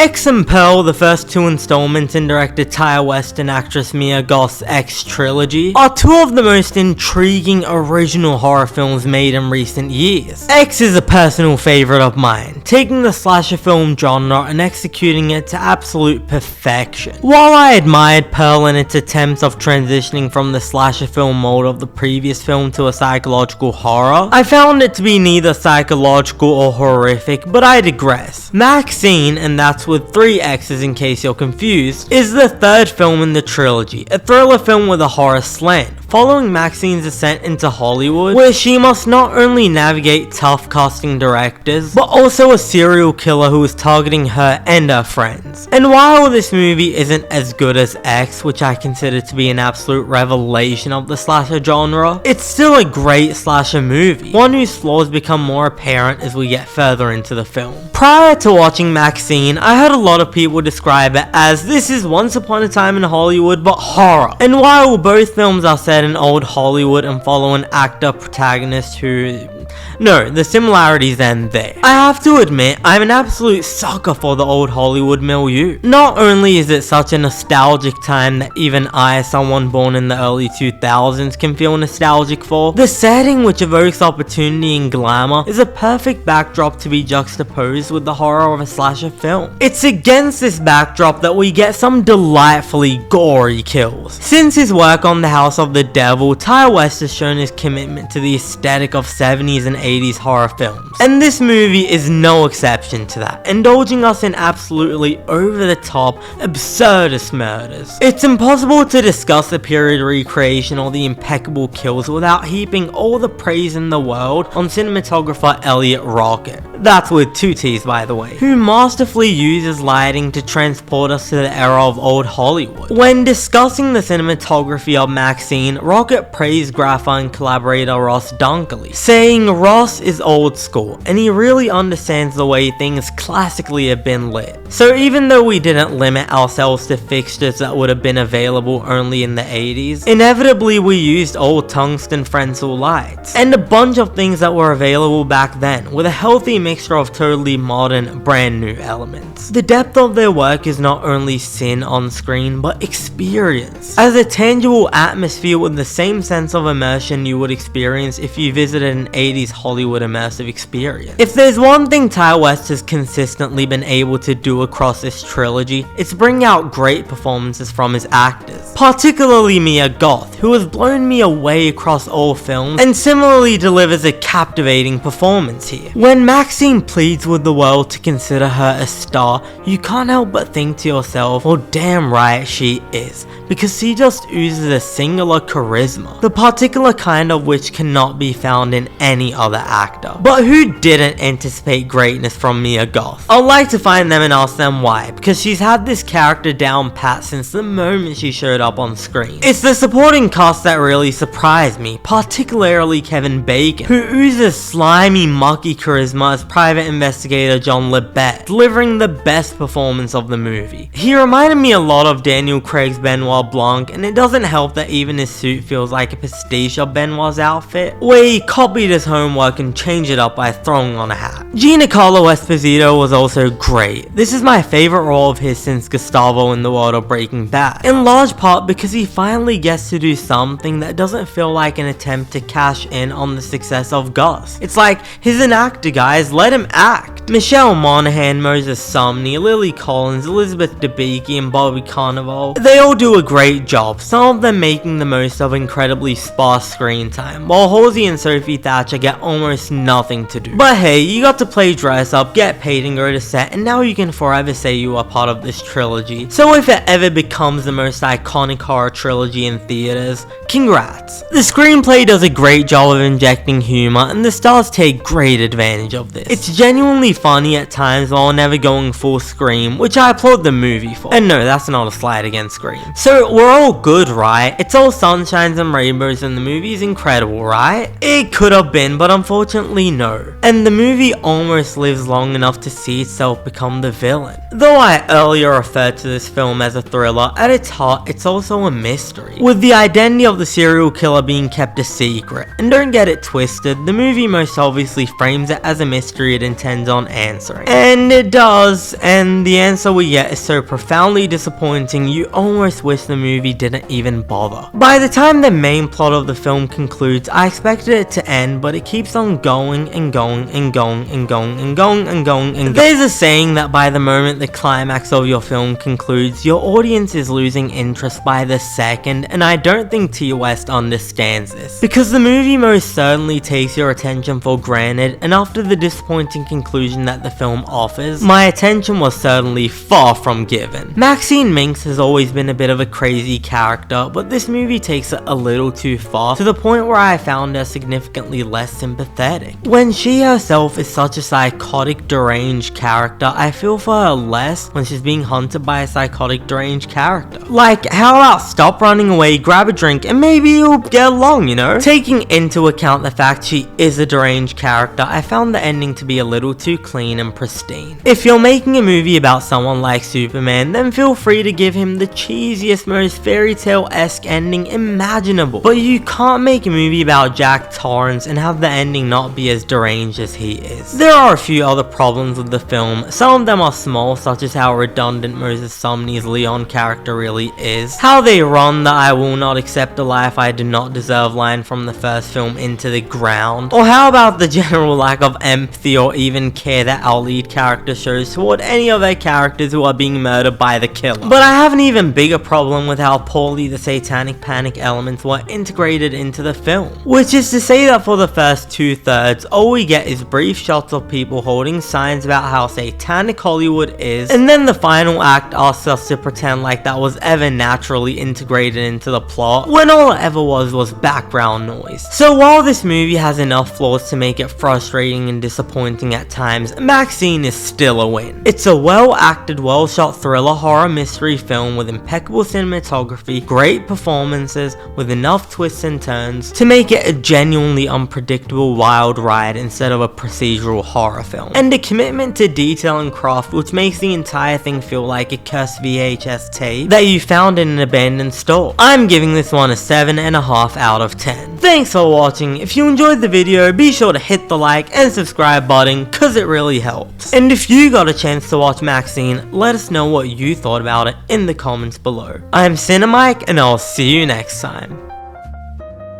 X and Pearl, the first two installments in director Ty West and actress Mia Goth's X trilogy, are two of the most intriguing original horror films made in recent years. X is a personal favorite of mine, taking the slasher film genre and executing it to absolute perfection. While I admired Pearl in its attempts of transitioning from the slasher film mode of the previous film to a psychological horror, I found it to be neither psychological or horrific, but I digress. MaXXXine, and that's with 3 X's in case you're confused, is the third film in the trilogy, a thriller film with a horror slant, following MaXXXine's ascent into Hollywood, where she must not only navigate tough casting directors, but also a serial killer who is targeting her and her friends. And while this movie isn't as good as X, which I consider to be an absolute revelation of the slasher genre, it's still a great slasher movie, one whose flaws become more apparent as we get further into the film. Prior to watching MaXXXine, I heard a lot of people describe it as this is Once Upon a Time in Hollywood but horror. And while both films are set in old Hollywood and follow an actor protagonist who... no, the similarities end there. I have to admit, I'm an absolute sucker for the old Hollywood milieu. Not only is it such a nostalgic time that even I, someone born in the early 2000s, can feel nostalgic for, the setting, which evokes opportunity and glamour, is a perfect backdrop to be juxtaposed with the horror of a slasher film. It's against this backdrop that we get some delightfully gory kills. Since his work on The House of the Devil, Ty West has shown his commitment to the aesthetic of 70s and 80s horror films, and this movie is no exception to that, indulging us in absolutely over-the-top, absurdist murders. It's impossible to discuss the period recreation or the impeccable kills without heaping all the praise in the world on cinematographer Elliot Rocket, that's with 2 T's by the way, who masterfully uses lighting to transport us to the era of old Hollywood. When discussing the cinematography of MaXXXine, Rocket praised Grapha and collaborator Ross Dunkley, saying Ross is old school and he really understands the way things classically have been lit. So even though we didn't limit ourselves to fixtures that would have been available only in the 80s, inevitably we used old tungsten Fresnel lights and a bunch of things that were available back then, with a healthy mixture of totally modern, brand new elements. The depth of their work is not only sin on screen, but experience, as a tangible atmosphere with the same sense of immersion you would experience if you visited an 80s Hollywood immersive experience. If there's one thing Ty West has consistently been able to do across this trilogy, it's bring out great performances from his actors, particularly Mia Goth, who has blown me away across all films and similarly delivers a captivating performance here. When MaXXXine pleads with the world to consider her a star, you can't help but think to yourself, well damn right she is, because she just oozes a singular charisma, the particular kind of which cannot be found in any other actor. But who didn't anticipate greatness from Mia Goth? I'd like to find them and ask them why, because she's had this character down pat since the moment she showed up on screen. It's the supporting cast that really surprised me, particularly Kevin Bacon, who oozes slimy, mucky charisma as private investigator John Lebet, delivering the best performance of the movie. He reminded me a lot of Daniel Craig's Benoit Blanc, and it doesn't help that even his suit feels like a pastiche of Benoit's outfit, where he copied his homework and changed it up by throwing on a hat. Giancarlo Esposito was also great. This is my favorite role of his since Gustavo in the world of Breaking Bad, in large part because he finally gets to do something that doesn't feel like an attempt to cash in on the success of Gus. It's like, he's an actor guys, let him act. Michelle Monaghan, Moses Sumney, Lily Collins, Elizabeth Debicki, and Bobby Cannavale, they all do a great job, some of them making the most of incredibly sparse screen time, while Halsey and Sophie Thatcher get almost nothing to do. But hey, you got to play dress up, get paid and go to set, and now you can forever say you are part of this trilogy. So if it ever becomes the most iconic horror trilogy in theaters, congrats. The screenplay does a great job of injecting humor, and the stars take great advantage of this. It's genuinely funny at times while never going full Scream, which I applaud the movie for. And no, that's not a slight against Scream. So we're all good, right? It's all sunshines and rainbows and the movie's incredible, right? It could have been in, but unfortunately no. And the movie almost lives long enough to see itself become the villain. Though I earlier referred to this film as a thriller, at its heart it's also a mystery, with the identity of the serial killer being kept a secret. And don't get it twisted, the movie most obviously frames it as a mystery it intends on answering. And it does, and the answer we get is so profoundly disappointing you almost wish the movie didn't even bother. By the time the main plot of the film concludes, I expected it to end, but it keeps on going and going and going and going and going and going and going. There's a saying that by the moment the climax of your film concludes, your audience is losing interest by the second, and I don't think T. West understands this, because the movie most certainly takes your attention for granted, and after the disappointing conclusion that the film offers, my attention was certainly far from given. MaXXXine Minx has always been a bit of a crazy character, but this movie takes it a little too far, to the point where I found her significantly less sympathetic. When she herself is such a psychotic, deranged character, I feel for her less when she's being hunted by a psychotic, deranged character. Like, how about stop running away, grab a drink, and maybe you'll get along, you know? Taking into account the fact she is a deranged character, I found the ending to be a little too clean and pristine. If you're making a movie about someone like Superman, then feel free to give him the cheesiest, most fairy tale-esque ending imaginable. But you can't make a movie about Jack Torrance and have the ending not be as deranged as he is. There are a few other problems with the film. Some of them are small, such as how redundant Moses Sumney's Leon character really is, how they run the "I will not accept a life I do not deserve" line from the first film into the ground, or how about the general lack of empathy or even care that our lead character shows toward any of their characters who are being murdered by the killer. But I have an even bigger problem with how poorly the satanic panic elements were integrated into the film, which is to say that for the first 2/3, all we get is brief shots of people holding signs about how satanic Hollywood is, and then the final act asks us to pretend like that was ever naturally integrated into the plot, when all it ever was background noise. So while this movie has enough flaws to make it frustrating and disappointing at times, MaXXXine is still a win. It's a well-acted, well-shot thriller horror mystery film with impeccable cinematography, great performances, with enough twists and turns to make it a genuinely unpredictable wild ride instead of a procedural horror film, and a commitment to detail and craft which makes the entire thing feel like a cursed VHS tape that you found in an abandoned store. I'm giving this one a 7.5 out of 10. Thanks for watching. If you enjoyed the video, be sure to hit the like and subscribe button, cause it really helps. And if you got a chance to watch MaXXXine, let us know what you thought about it in the comments below. I'm Cinemike, and I'll see you next time.